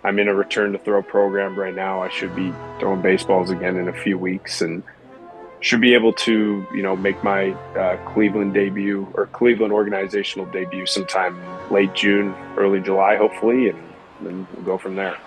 I'm in a return to throw program right now. I should be throwing baseballs again in a few weeks and should be able to, make my Cleveland debut or Cleveland organizational debut sometime late June, early July, hopefully, and then we'll go from there.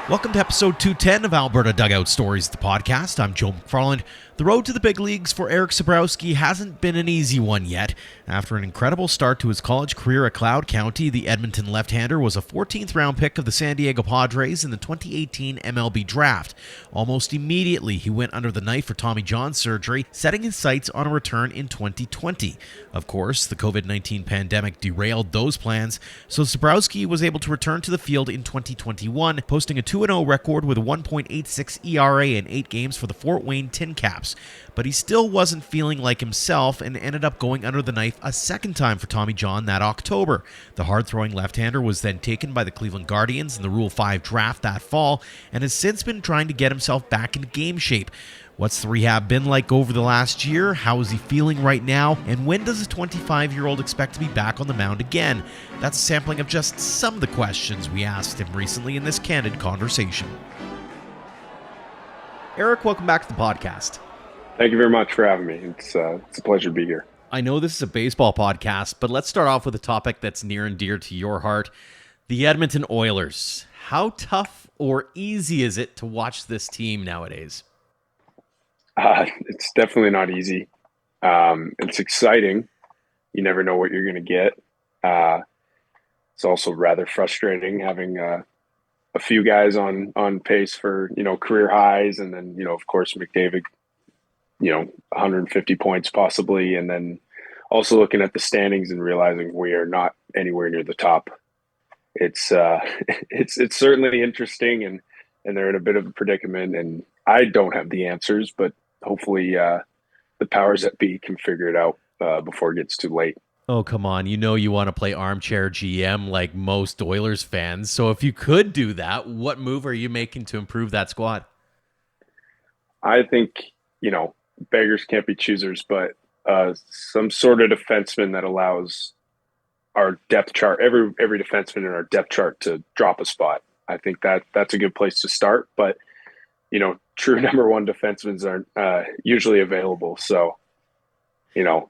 Welcome to episode 210 of Alberta Dugout Stories, the podcast. I'm Joe McFarland. The road to the big leagues for Erik Sabrowski hasn't been an easy one yet. After an incredible start to his college career at Cloud County, the Edmonton left-hander was a 14th round pick of the San Diego Padres in the 2018 MLB draft. Almost immediately, he went under the knife for Tommy John surgery, setting his sights on a return in 2020. Of course, the COVID-19 pandemic derailed those plans, so Sabrowski was able to return to the field in 2021, posting a 2-0 record with a 1.86 ERA in 8 games for the Fort Wayne Tin Caps. But he still wasn't feeling like himself and ended up going under the knife a second time for Tommy John that October. The hard-throwing left-hander was then taken by the Cleveland Guardians in the Rule 5 draft that fall and has since been trying to get himself back into game shape. What's the rehab been like over the last year? How is he feeling right now? And when does a 25-year-old expect to be back on the mound again? That's a sampling of just some of the questions we asked him recently in this candid conversation. Erik, welcome back to the podcast. Thank you very much for having me. It's a pleasure to be here. I know this is a baseball podcast, but let's start off with a topic that's near and dear to your heart, the Edmonton Oilers. How tough or easy is it to watch this team nowadays? It's definitely not easy. It's exciting. You never know what you're going to get. It's also rather frustrating having a few guys on pace for, career highs. And then, of course, McDavid, 150 points possibly. And then also looking at the standings and realizing we are not anywhere near the top. It's it's certainly interesting and they're in a bit of a predicament. And I don't have the answers, but hopefully the powers that be can figure it out before it gets too late. Oh, come on. You want to play armchair GM like most Oilers fans. So if you could do that, what move are you making to improve that squad? I think, beggars can't be choosers, but some sort of defenseman that allows our depth chart, every defenseman in our depth chart to drop a spot. I think that's a good place to start, but true number one defensemen aren't usually available. So,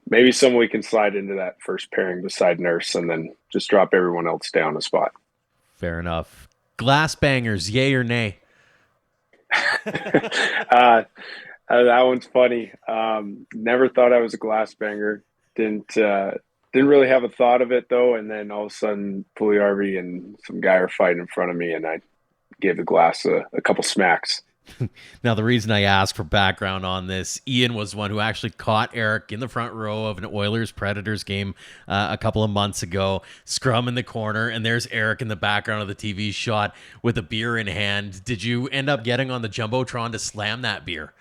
maybe someone we can slide into that first pairing beside Nurse and then just drop everyone else down a spot. Fair enough. Glass bangers, yay or nay? That one's funny. Never thought I was a glass banger. Didn't really have a thought of it though. And then all of a sudden, Pugliarvi and some guy are fighting in front of me, and I gave the glass a couple smacks. Now, the reason I asked for background on this, Ian was one who actually caught Erik in the front row of an Oilers-Predators game a couple of months ago, scrum in the corner, and there's Erik in the background of the TV shot with a beer in hand. Did you end up getting on the Jumbotron to slam that beer?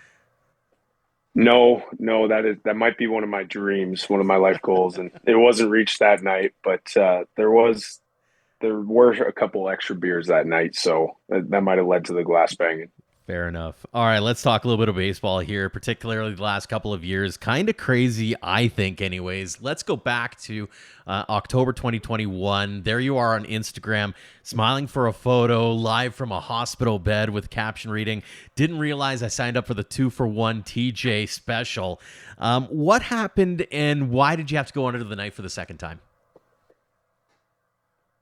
No, that might be one of my dreams, one of my life goals, and it wasn't reached that night, but there were a couple extra beers that night, so that might have led to the glass banging. Fair enough. All right, let's talk a little bit of baseball here, particularly the last couple of years. Kind of crazy, I think, anyways. Let's go back to October 2021. There you are on Instagram, smiling for a photo, live from a hospital bed with caption reading, "Didn't realize I signed up for the 2-for-1 TJ special." What happened, and why did you have to go under the knife for the second time?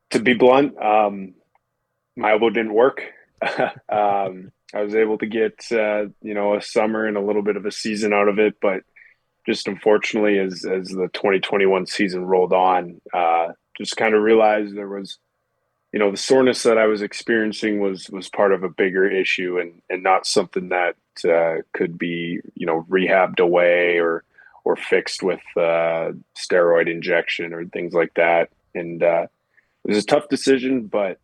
To be blunt, my elbow didn't work. I was able to get, a summer and a little bit of a season out of it, but just unfortunately as the 2021 season rolled on, just kind of realized there was, the soreness that I was experiencing was part of a bigger issue and not something that could be, rehabbed away or fixed with steroid injection or things like that. And it was a tough decision, but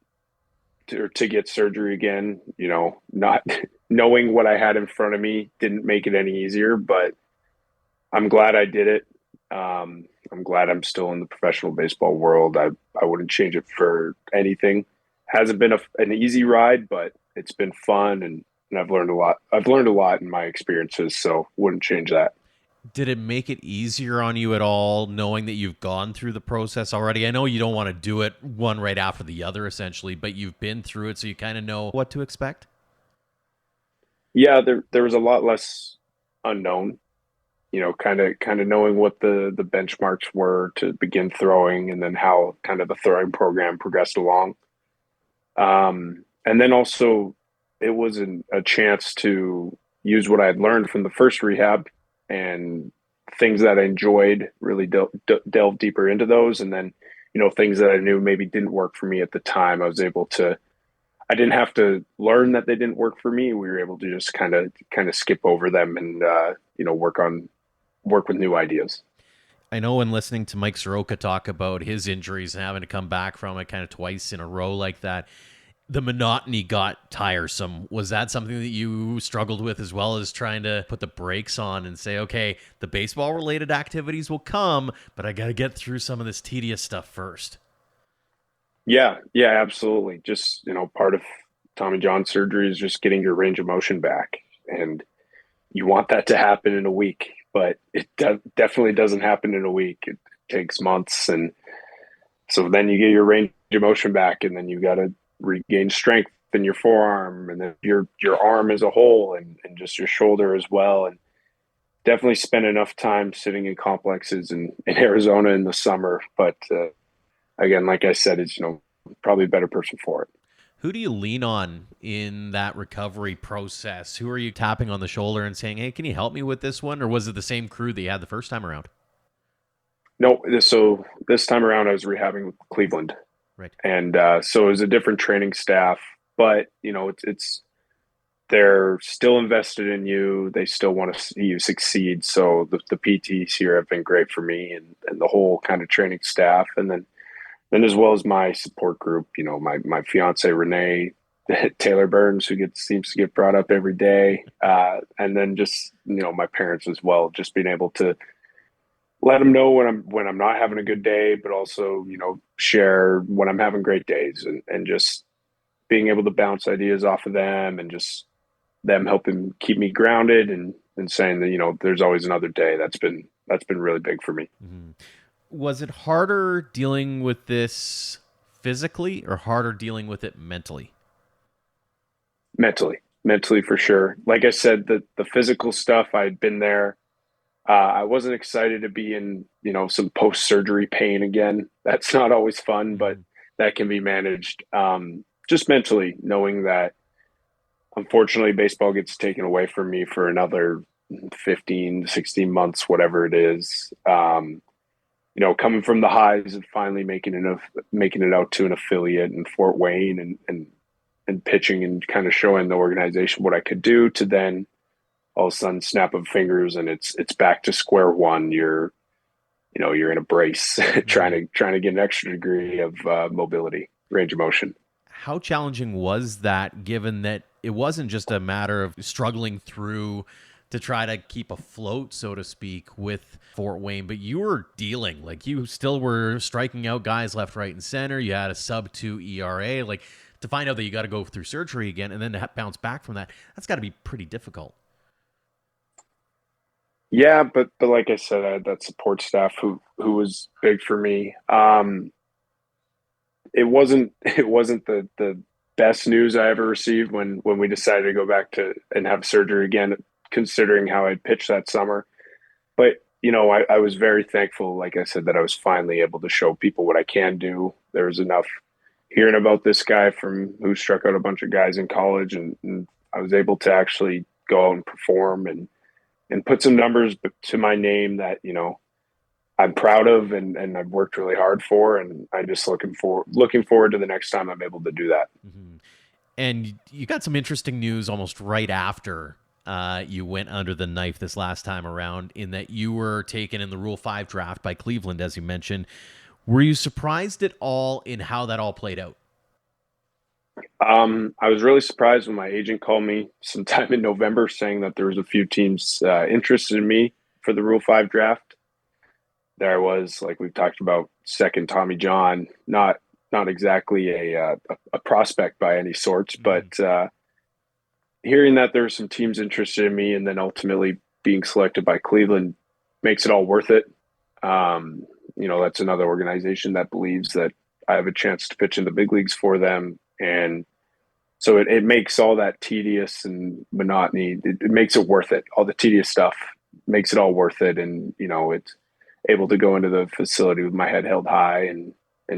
to get surgery again, not knowing what I had in front of me didn't make it any easier, but I'm glad I did it. I'm glad I'm still in the professional baseball world. I wouldn't change it for anything. Hasn't been an easy ride, but it's been fun and I've learned a lot. I've learned a lot in my experiences, so wouldn't change that. Did it make it easier on you at all knowing that you've gone through the process already? I know you don't want to do it one right after the other, essentially, but you've been through it, so you kind of know what to expect? Yeah, there was a lot less unknown, kind of knowing what the benchmarks were to begin throwing, and then how kind of the throwing program progressed along. And then also, it was a chance to use what I had learned from the first rehab and things that I enjoyed, really delve deeper into those. And then, things that I knew maybe didn't work for me at the time, I didn't have to learn that they didn't work for me. We were able to just kind of skip over them and, work with new ideas. I know when listening to Mike Soroka talk about his injuries and having to come back from it kind of twice in a row like that, the monotony got tiresome. Was that something that you struggled with as well, as trying to put the brakes on and say, okay, the baseball related activities will come, but I got to get through some of this tedious stuff first? Yeah, yeah, absolutely. Just, part of Tommy John surgery is just getting your range of motion back. And you want that to happen in a week, but it definitely doesn't happen in a week. It takes months. And so then you get your range of motion back, and then you got to regain strength in your forearm, and then your arm as a whole, and just your shoulder as well. And definitely spend enough time sitting in complexes in Arizona in the summer. But again, like I said, it's, probably a better person for it. Who do you lean on in that recovery process? Who are you tapping on the shoulder and saying, hey, can you help me with this one? Or was it the same crew that you had the first time around? No, so this time around, I was rehabbing with Cleveland, Right. and so it was a different training staff. But it's they're still invested in you. They still want to see you succeed. So the PTs here have been great for me, and the whole kind of training staff, and then as well as my support group. My fiance Renee, Taylor Burns, who seems to get brought up every day, and then just my parents as well. Just being able to let them know when I'm not having a good day, but also share when I'm having great days, and just being able to bounce ideas off of them, and just them helping keep me grounded, and saying that there's always another day. That's been really big for me. Mm-hmm. Was it harder dealing with this physically or harder dealing with it mentally? Mentally for sure. Like I said, the physical stuff, I'd been there. I wasn't excited to be in, some post surgery pain again. That's not always fun, but Mm-hmm. that can be managed. Just mentally, knowing that unfortunately baseball gets taken away from me for another 15 to 16 months, whatever it is. Coming from the highs of finally making it out to an affiliate in Fort Wayne, and pitching and kind of showing the organization what I could do, to then all of a sudden snap of fingers and it's back to square one. You're in a brace trying to get an extra degree of mobility, range of motion. How challenging was that, given that it wasn't just a matter of struggling through to try to keep afloat, so to speak, with Fort Wayne, but you were dealing, like you still were striking out guys left, right, and center. You had a sub 2 ERA. Like, to find out that you got to go through surgery again and then to bounce back from that's got to be pretty difficult. Yeah, but like I said, I had that support staff who was big for me. It wasn't the best news I ever received when we decided to go back to and have surgery again, considering how I'd pitched that summer. But I was very thankful, like I said, that I was finally able to show people what I can do. There was enough hearing about this guy from who struck out a bunch of guys in college, and I was able to actually go out and perform, and put some numbers to my name that I'm proud of, and I've worked really hard for, and I'm just looking forward to the next time I'm able to do that. Mm-hmm. And you got some interesting news almost right after you went under the knife this last time around, in that you were taken in the Rule 5 draft by Cleveland, as you mentioned. Were you surprised at all in how that all played out? I was really surprised when my agent called me sometime in November saying that there was a few teams interested in me for the Rule 5 draft. There I was, like we've talked about, second Tommy John, not exactly a prospect by any sorts, but hearing that there were some teams interested in me, and then ultimately being selected by Cleveland makes it all worth it. That's another organization that believes that I have a chance to pitch in the big leagues for them. And so it makes all that tedious and monotony, it makes it worth it. All the tedious stuff makes it all worth it. And, it's able to go into the facility with my head held high and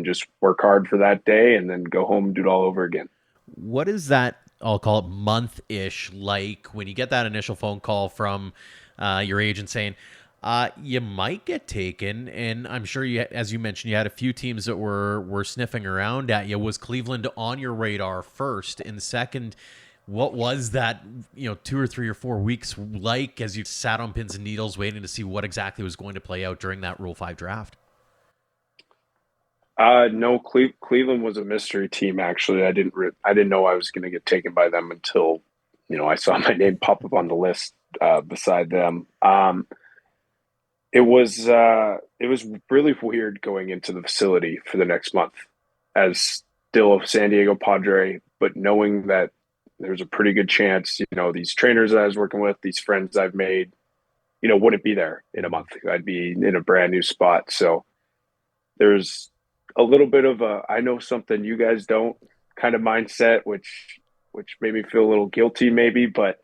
just work hard for that day and then go home and do it all over again. What is that, I'll call it month-ish, like when you get that initial phone call from your agent saying, you might get taken, and I'm sure you, as you mentioned, you had a few teams that were sniffing around at you. Was Cleveland on your radar first? And second, what was that 2 or 3 or 4 weeks like as you sat on pins and needles waiting to see what exactly was going to play out during that Rule 5 draft? No, Cleveland was a mystery team. Actually, I didn't know I was going to get taken by them until I saw my name pop up on the list beside them. It was really weird going into the facility for the next month as still a San Diego Padre, but knowing that there's a pretty good chance, these trainers that I was working with, these friends I've made, wouldn't be there in a month. I'd be in a brand new spot. So there's a little bit of a I know something you guys don't kind of mindset, which made me feel a little guilty maybe, but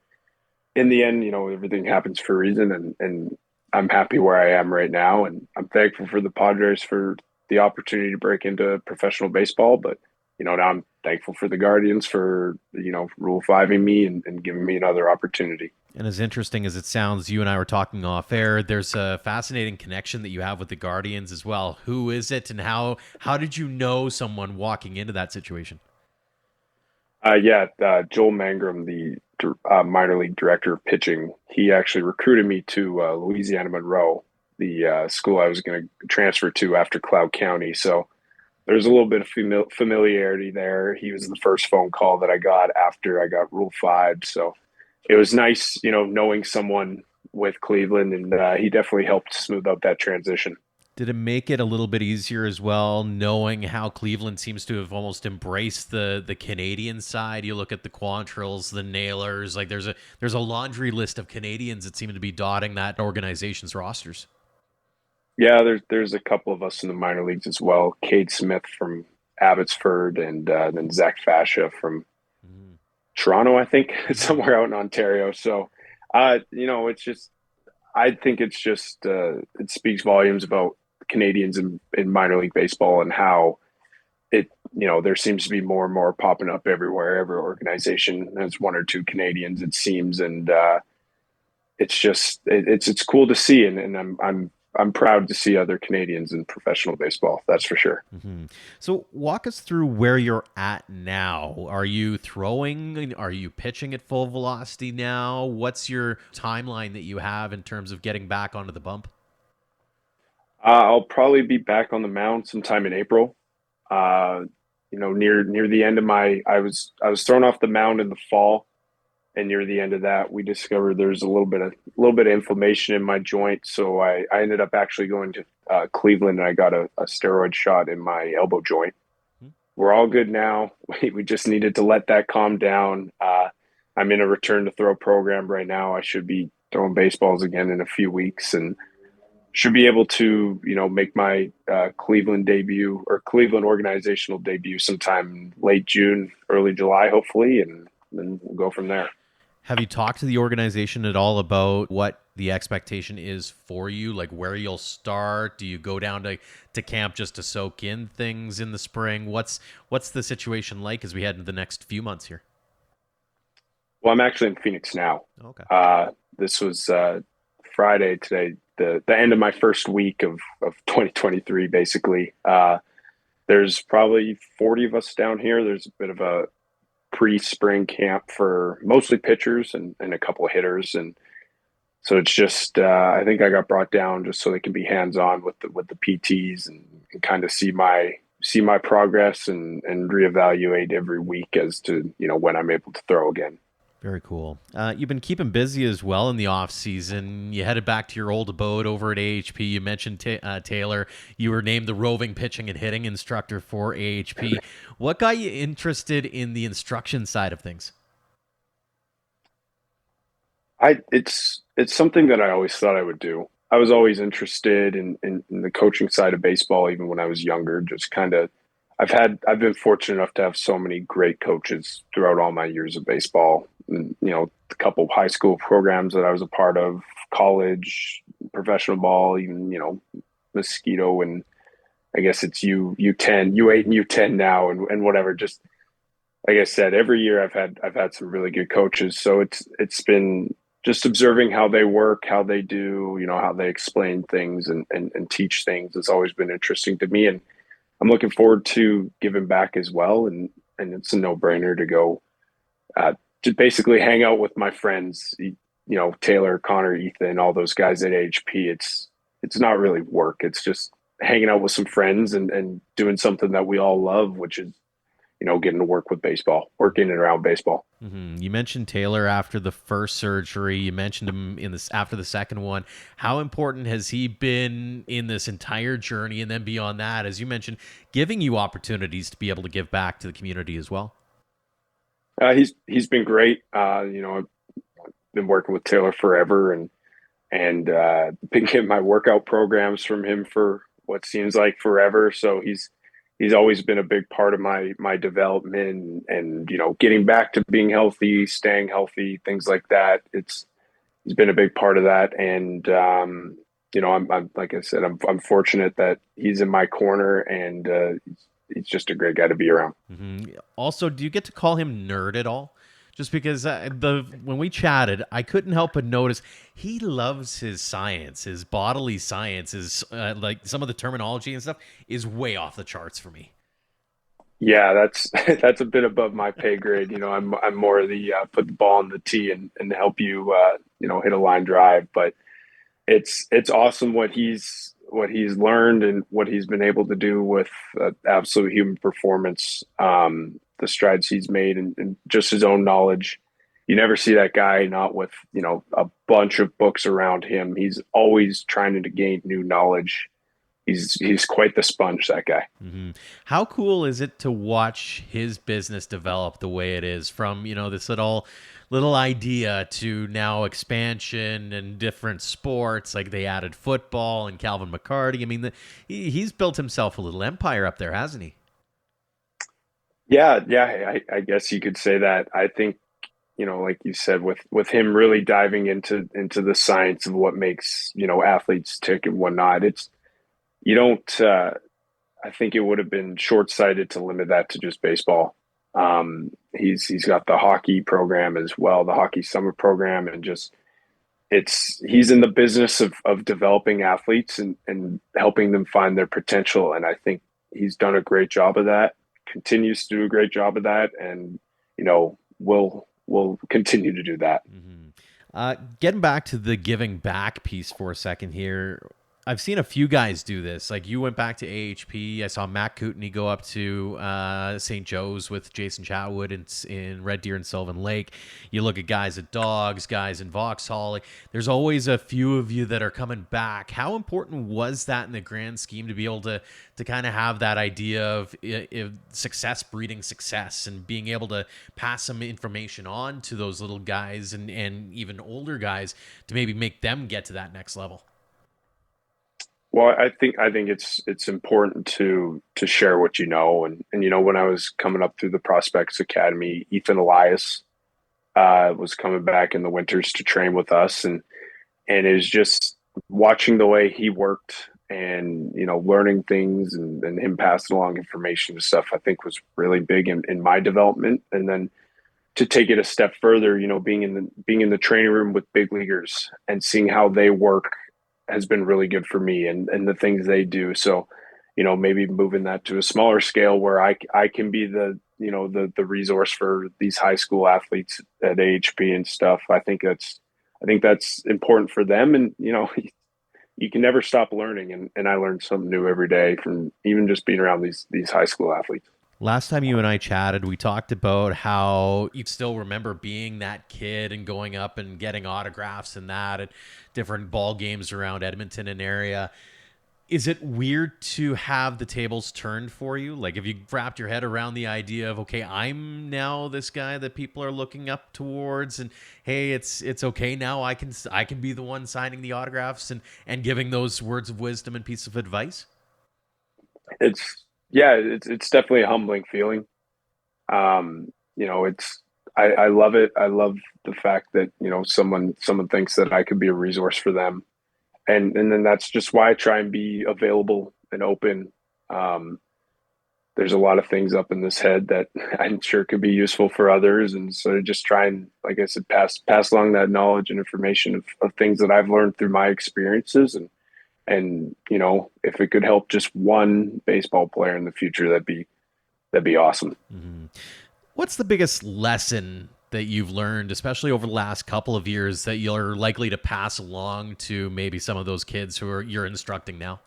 in the end, everything happens for a reason, and I'm happy where I am right now, and I'm thankful for the Padres for the opportunity to break into professional baseball. But now I'm thankful for the Guardians for Rule 5ing me and giving me another opportunity. And as interesting as it sounds, you and I were talking off air. There's a fascinating connection that you have with the Guardians as well. Who is it, and how did you know someone walking into that situation? Joel Mangrum, the minor league director of pitching, he actually recruited me to Louisiana Monroe, the school I was going to transfer to after Cloud County. So there's a little bit of familiarity there. He was the first phone call that I got after I got Rule 5. So it was nice, knowing someone with Cleveland, and he definitely helped smooth out that transition. Did it make it a little bit easier as well, knowing how Cleveland seems to have almost embraced the Canadian side? You look at the Quantrells, the Nailers, like there's a laundry list of Canadians that seem to be dotting that organization's rosters. Yeah, there's a couple of us in the minor leagues as well. Cade Smith from Abbotsford, and then Zach Fascia from Toronto, I think, somewhere out in Ontario. So, it's just, I think it's just, it speaks volumes about Canadians in minor league baseball and how there seems to be more and more popping up everywhere. Every organization has 1 or 2 Canadians, it seems. And it's just, it's cool to see. And I'm proud to see other Canadians in professional baseball. That's for sure. Mm-hmm. So walk us through where you're at now. Are you throwing? Are you pitching at full velocity now? What's your timeline that you have in terms of getting back onto the bump? I'll probably be back on the mound sometime in April. Near the end of I was thrown off the mound in the fall, and near the end of that, we discovered there's a little bit of inflammation in my joint. So I ended up actually going to Cleveland, and I got a steroid shot in my elbow joint. We're all good now. We just needed to let that calm down. I'm in a return to throw program right now. I should be throwing baseballs again in a few weeks, and should be able to, make my Cleveland debut or Cleveland organizational debut sometime late June, early July, hopefully, and then we'll go from there. Have you talked to the organization at all about what the expectation is for you, like where you'll start? Do you go down to camp just to soak in things in the spring? What's the situation like as we head into the next few months here? Well, I'm actually in Phoenix now. Okay. This was Friday today, the end of my first week of 2023, basically. There's probably 40 of us down here. There's a bit of a pre-spring camp for mostly pitchers and a couple of hitters, and so it's just I think I got brought down just so they can be hands-on with the PTs and kind of see my progress and reevaluate every week as to when I'm able to throw again. Very cool. You've been keeping busy as well in the off season. You headed back to your old abode over at AHP. You mentioned Taylor. You were named the roving pitching and hitting instructor for AHP. What got you interested in the instruction side of things? It's something that I always thought I would do. I was always interested in the coaching side of baseball, even when I was younger. Just kind of, I've been fortunate enough to have so many great coaches throughout all my years of baseball. And, a couple of high school programs that I was a part of, college, professional ball, even Mosquito, and I guess it's U10, U8, and U10 now, and whatever. Just like I said, every year I've had some really good coaches. So it's been just observing how they work, how they do, how they explain things and teach things has always been interesting to me. And I'm looking forward to giving back as well. And it's a no brainer to go to basically hang out with my friends, Taylor, Connor, Ethan, all those guys at AHP. It's not really work. It's just hanging out with some friends and doing something that we all love, which is getting to work with baseball, working around baseball. You mentioned Taylor after the first surgery. You mentioned him after the second one. How important has he been in this entire journey? And then beyond that, as you mentioned, giving you opportunities to be able to give back to the community as well? He's been great. I've been working with Taylor forever and been getting my workout programs from him for what seems like forever. So he's always been a big part of my development and getting back to being healthy, staying healthy, things like that. He's been a big part of that, and I'm like I said, I'm fortunate that he's in my corner, and he's just a great guy to be around. Also, do you get to call him nerd at all? Just because when we chatted, I couldn't help but notice he loves his science, his bodily science, his like some of the terminology and stuff is way off the charts for me. Yeah, that's that's a bit above my pay grade. I'm more the put the ball on the tee and help you hit a line drive. But it's awesome what he's learned and what he's been able to do with absolute human performance. The strides he's made and just his own knowledge. You never see that guy not with a bunch of books around him. He's always trying to gain new knowledge. He's quite the sponge, that guy. How cool is it to watch his business develop the way it is from this little idea to now expansion and different sports, like they added football and Calvin McCarty. I mean, he's built himself a little empire up there, hasn't he? Yeah. I guess you could say that. I think like you said, with him really diving into the science of what makes athletes tick and whatnot. It's you don't. I think it would have been short sighted to limit that to just baseball. He's got the hockey program as well, the hockey summer program, and just he's in the business of developing athletes and helping them find their potential. And I think he's done a great job of that, continues to do a great job of that, and will continue to do that. Getting back to the giving back piece for a second here. I've seen a few guys do this. Like you went back to AHP. I saw Matt Kootenay go up to St. Joe's with Jason Chatwood in Red Deer and Sylvan Lake. You look at guys at Dogs, guys in Vauxhall. Like, there's always a few of you that are coming back. How important was that in the grand scheme to be able to kind of have that idea of success breeding success and being able to pass some information on to those little guys and even older guys to maybe make them get to that next level? Well, I think it's important to share what you know, and when I was coming up through the Prospects Academy, Ethan Elias was coming back in the winters to train with us, and it was just watching the way he worked and learning things and him passing along information and stuff. I think was really big in my development, and then to take it a step further, being in the training room with big leaguers and seeing how they work has been really good for me and the things they do. So, maybe moving that to a smaller scale where I can be the resource for these high school athletes at AHP and stuff. I think that's important for them. And, you can never stop learning. And I learn something new every day from even just being around these high school athletes. Last time you and I chatted, we talked about how you still remember being that kid and going up and getting autographs and that at different ball games around Edmonton and area. Is it weird to have the tables turned for you? Like, have you wrapped your head around the idea of, okay, I'm now this guy that people are looking up towards, and hey, it's okay now. I can be the one signing the autographs and giving those words of wisdom and piece of advice. It's yeah, it's definitely a humbling feeling. It's I love it. I love the fact that someone thinks that I could be a resource for them, and then that's just why I try and be available and open. Um, there's a lot of things up in this head that I'm sure could be useful for others, and so just try and, like I said, pass along that knowledge and information of things that I've learned through my experiences, and if it could help just one baseball player in the future, that'd be awesome. Mm-hmm. What's the biggest lesson that you've learned, especially over the last couple of years, that you're likely to pass along to maybe some of those kids you're instructing now?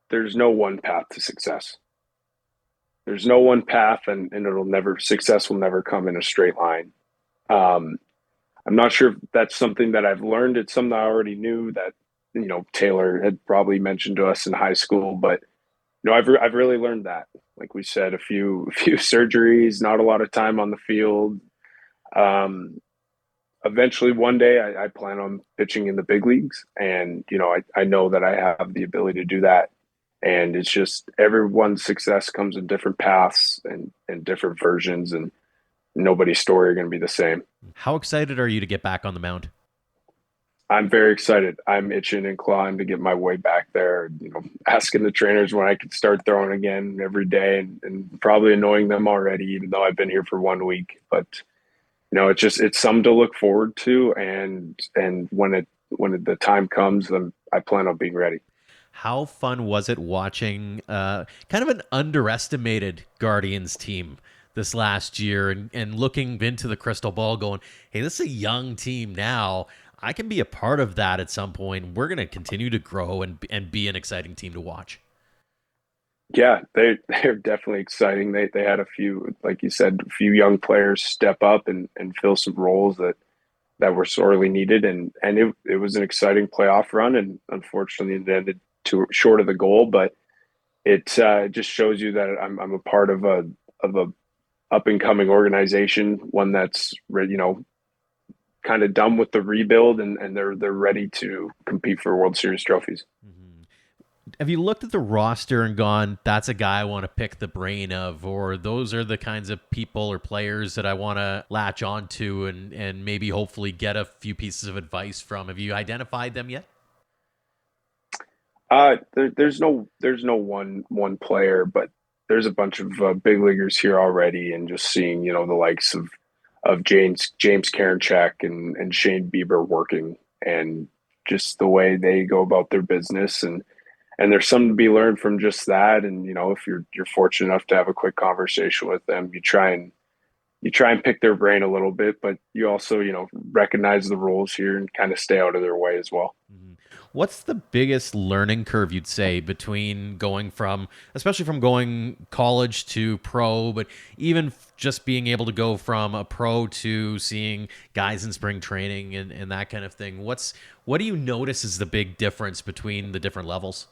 There's no one path to success. There's no one path, and success will never come in a straight line. Um, I'm not sure if that's something that I've learned. It's something I already knew that, Taylor had probably mentioned to us in high school, but I've really learned that. Like we said, a few a few surgeries, not a lot of time on the field. Um, Eventually, one day, I plan on pitching in the big leagues, and I know that I have the ability to do that. And it's just everyone's success comes in different paths and different versions, and nobody's story are going to be the same. How excited are you to get back on the mound? I'm very excited. I'm itching and clawing to get my way back there. Asking the trainers when I can start throwing again every day, and probably annoying them already, even though I've been here for 1 week. But it's something to look forward to, and when the time comes, then I plan on being ready. How fun was it watching kind of an underestimated Guardians team this last year and looking into the crystal ball going, hey, this is a young team now. I can be a part of that at some point. We're going to continue to grow and be an exciting team to watch. Yeah, they're definitely exciting. They had a few, like you said, a few young players step up and fill some roles that were sorely needed, and it was an exciting playoff run, and unfortunately it ended too short of the goal, but it just shows you that I'm a part of a up and coming organization, one that's kind of done with the rebuild, and they're ready to compete for World Series trophies. Mm-hmm. Have you looked at the roster and gone, that's a guy I want to pick the brain of, or those are the kinds of people or players that I want to latch onto and maybe hopefully get a few pieces of advice from? Have you identified them yet? There's no one player, but there's a bunch of big leaguers here already, and just seeing the likes of James Karinchak and Shane Bieber working, and just the way they go about their business, and there's something to be learned from just that. And if you're fortunate enough to have a quick conversation with them, you try and pick their brain a little bit, but you also recognize the rules here and kind of stay out of their way as well. Mm-hmm. What's the biggest learning curve you'd say between going from, especially from going college to pro, but even just being able to go from a pro to seeing guys in spring training and that kind of thing? What do you notice is the big difference between the different levels?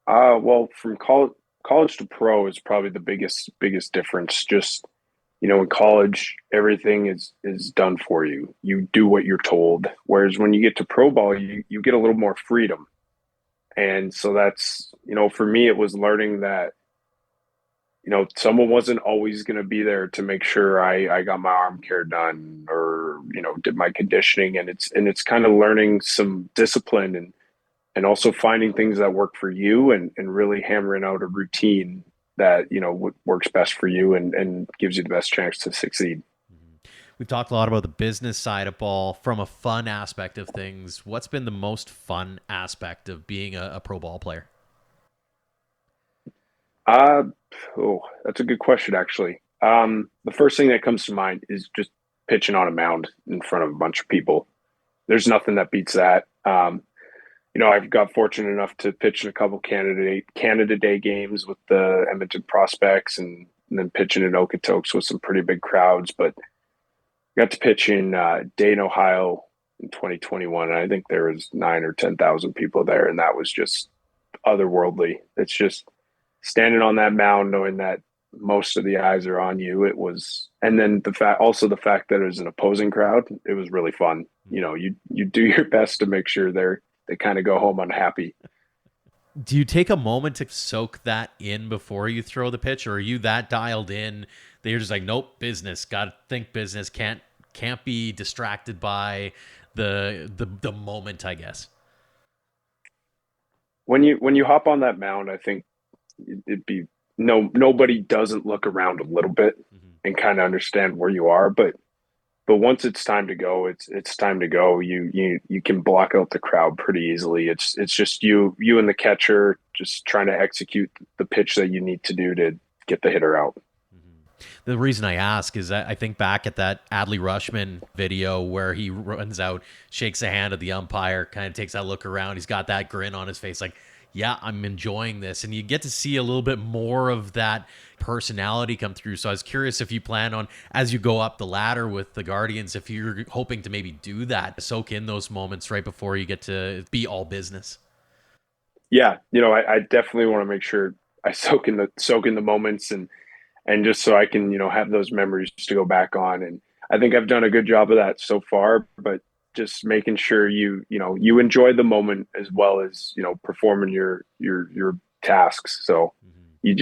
Well, from college to pro is probably the biggest difference. Just in college, everything is done for you. You do what you're told. Whereas when you get to pro ball, you get a little more freedom. And so that's for me, it was learning that someone wasn't always going to be there to make sure I got my arm care done, or did my conditioning, and it's kind of learning some discipline, and also finding things that work for you, and really hammering out a routine that works best for you, and gives you the best chance to succeed. We've talked a lot about the business side of ball. From a fun aspect of things, what's been the most fun aspect of being a pro ball player? Uh, that's a good question, actually. The first thing that comes to mind is just pitching on a mound in front of a bunch of people. There's nothing that beats that. I've got fortunate enough to pitch in a couple Canada Day games with the Edmonton Prospects, and then pitching in Okotoks with some pretty big crowds. But got to pitch in Dayton, Ohio, in 2021, and I think there was 9 or 10,000 people there, and that was just otherworldly. It's just standing on that mound, knowing that most of the eyes are on you. It was, and then the fact that it was an opposing crowd, it was really fun. You do your best to make sure they kind of go home unhappy. Do you take a moment to soak that in before you throw the pitch, or are you that dialed in that you're just like, nope, business, gotta think business, can't be distracted by the moment, I guess? When you hop on that mound, I think it'd be nobody doesn't look around a little bit and kind of understand where you are, but once it's time to go, it's time to go. You can block out the crowd pretty easily. It's just you and the catcher just trying to execute the pitch that you need to do to get the hitter out. The reason I ask is I think back at that Adley Rutschman video where he runs out, shakes the hand of the umpire, kind of takes that look around. He's got that grin on his face like, yeah, I'm enjoying this. And you get to see a little bit more of that personality come through. So I was curious if you plan on, as you go up the ladder with the Guardians, if you're hoping to maybe do that, soak in those moments right before you get to be all business. Yeah, I definitely want to make sure I soak in the moments and just so I can, have those memories to go back on. And I think I've done a good job of that so far, but just making sure you enjoy the moment as well as, performing your tasks. So you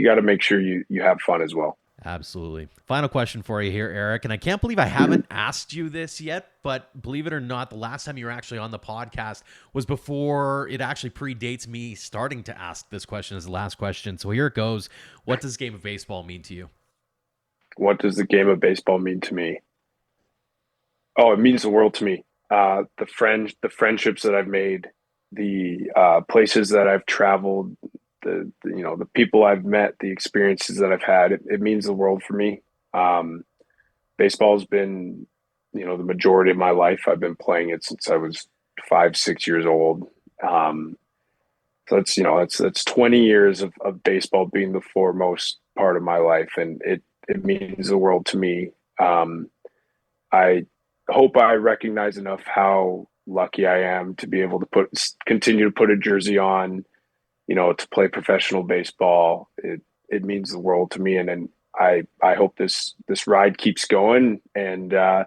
got to make sure you have fun as well. Absolutely. Final question for you here, Erik. And I can't believe I haven't asked you this yet, but believe it or not, the last time you were actually on the podcast was before it actually predates me starting to ask this question as the last question. So here it goes. What does the game of baseball mean to you? What does the game of baseball mean to me? Oh, it means the world to me. The friendships that I've made, the places that I've traveled, the people I've met, the experiences that I've had, it means the world for me. Baseball's been, the majority of my life. I've been playing it since I was 5-6 years old. So it's 20 years of baseball being the foremost part of my life, and it means the world to me. I hope I recognize enough how lucky I am to be able to continue to put a jersey on, to play professional baseball. It means the world to me. And I hope this ride keeps going. And, I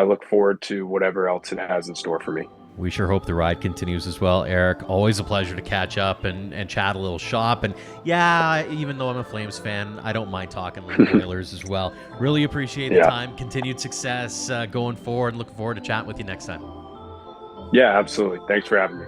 look forward to whatever else it has in store for me. We sure hope the ride continues as well, Erik. Always a pleasure to catch up and chat a little shop. And yeah, even though I'm a Flames fan, I don't mind talking like Oilers as well. Really appreciate the time, continued success going forward. Looking forward to chatting with you next time. Yeah, absolutely. Thanks for having me.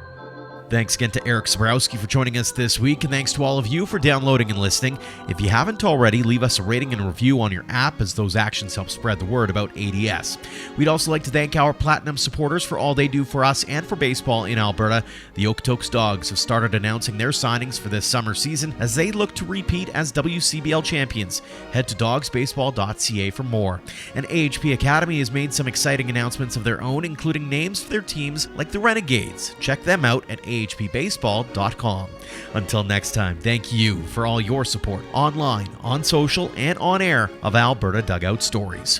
Thanks again to Erik Sabrowski for joining us this week, and thanks to all of you for downloading and listening. If you haven't already, leave us a rating and a review on your app, as those actions help spread the word about ADS. We'd also like to thank our Platinum supporters for all they do for us and for baseball in Alberta. The Okotoks Dogs have started announcing their signings for this summer season as they look to repeat as WCBL champions. Head to dogsbaseball.ca for more. And AHP Academy has made some exciting announcements of their own, including names for their teams like the Renegades. Check them out at ahpbaseball.com. Until next time, thank you for all your support online, on social, and on air of Alberta Dugout Stories.